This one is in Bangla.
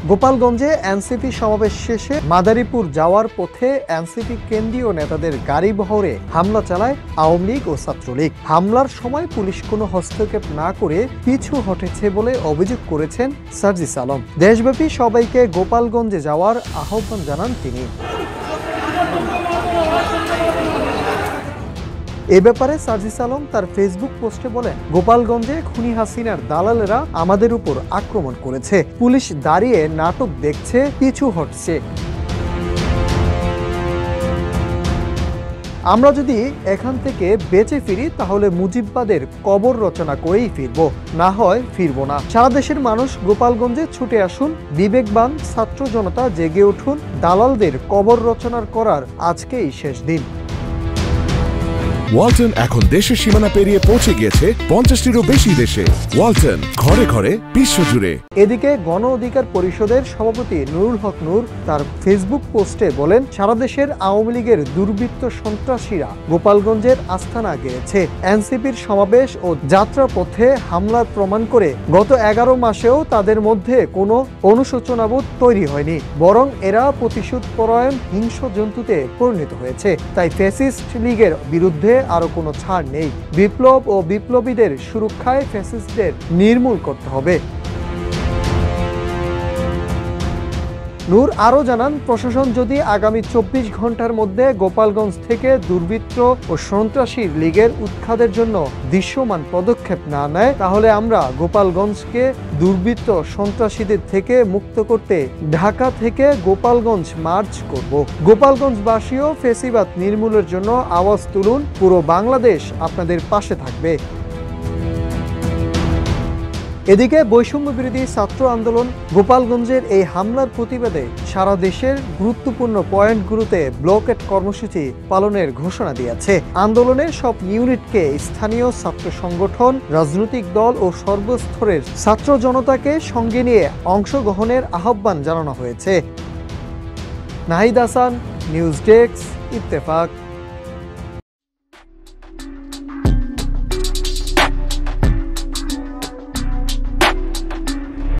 গোপালগঞ্জে এনসিপি সমাবেশ শেষে মাদারীপুর যাওয়ার পথে এনসিপি কেন্দ্রীয় নেতাদের গাড়ি বহরে হামলা চালায় আওয়ামী লীগ ও ছাত্রলীগ। হামলার সময় পুলিশ কোনো হস্তক্ষেপ না করে পিছু হটেছে বলে অভিযোগ করেছেন সার্জিস আলম। দেশব্যাপী সবাইকে গোপালগঞ্জে যাওয়ার আহ্বান জানান তিনি। এ ব্যাপারে সার্জিস আলম তার ফেসবুক পোস্টে বলেন, গোপালগঞ্জে খুনি হাসিনার দালালেরা আমাদের উপর আক্রমণ করেছে, পুলিশ দাঁড়িয়ে নাটক দেখছে, পিছু হটছে। আমরা যদি এখান থেকে বেঁচে ফিরি তাহলে মুজিববাদের কবর রচনা করেই ফিরবো, না হয় ফিরবো না। সারা দেশের মানুষ গোপালগঞ্জে ছুটে আসুন, বিবেকবান ছাত্র জনতা জেগে উঠুন, দালালদের কবর রচনার করার আজকেই শেষ দিন। ওয়ালটন এখন দেশের সীমানা পেরিয়ে পৌঁছে গিয়েছে 50টিরও বেশি দেশে। ওয়ালটন, ঘরে ঘরে, বিশ্বজুড়ে। এদিকে গণ অধিকার পরিষদের সভাপতি নুরুল হক নূর তার ফেসবুক পোস্টে বলেন, সারা দেশের আওয়ামী লীগের দুর্বৃত্ত সন্ত্রাসীরা গোপালগঞ্জের আস্তানা গেড়েছে। এনসিপির সমাবেশ ও যাত্রাপথে হামলার প্রমাণ করে গত 11 মাসেও তাদের মধ্যে কোনো অনুশোচনাবোধ তৈরি হয়নি, বরং এরা প্রতিশোধ পরায়ণ হিংস্র জন্তুতে পরিণত হয়েছে। তাই ফ্যাসিস্ট লীগের বিরুদ্ধে আরো কোনো ছাড় নেই। বিপ্লব ও বিপ্লবীদের সুরক্ষায় ফ্যাসিস্টদের নির্মূল করতে হবে। নূর আরও জানান, প্রশাসন যদি আগামী 24 ঘন্টার মধ্যে গোপালগঞ্জ থেকে দুর্বৃত্ত ও সন্ত্রাসী লীগের উৎখাতের জন্য দৃশ্যমান পদক্ষেপ না নেয় তাহলে আমরা গোপালগঞ্জকে দুর্বৃত্ত সন্ত্রাসীদের থেকে মুক্ত করতে ঢাকা থেকে গোপালগঞ্জ মার্চ করব। গোপালগঞ্জবাসীও ফ্যাসিবাদ নির্মূলের জন্য আওয়াজ তুলুন, পুরো বাংলাদেশ আপনাদের পাশে থাকবে। এদিকে বৈষম্য বিরোধী ছাত্র আন্দোলন গোপালগঞ্জের এই হামলার প্রতিবাদে সারা দেশের গুরুত্বপূর্ণ পয়েন্টগুলোতে ব্লকেট কর্মসূচি পালনের ঘোষণা দিয়েছে। আন্দোলনের সব ইউনিটকে স্থানীয় ছাত্র সংগঠন, রাজনৈতিক দল ও সর্বস্তরের ছাত্র জনতাকে সঙ্গে নিয়ে অংশগ্রহণের আহ্বান জানানো হয়েছে। Nahid Hasan, news desk, Ittefaq.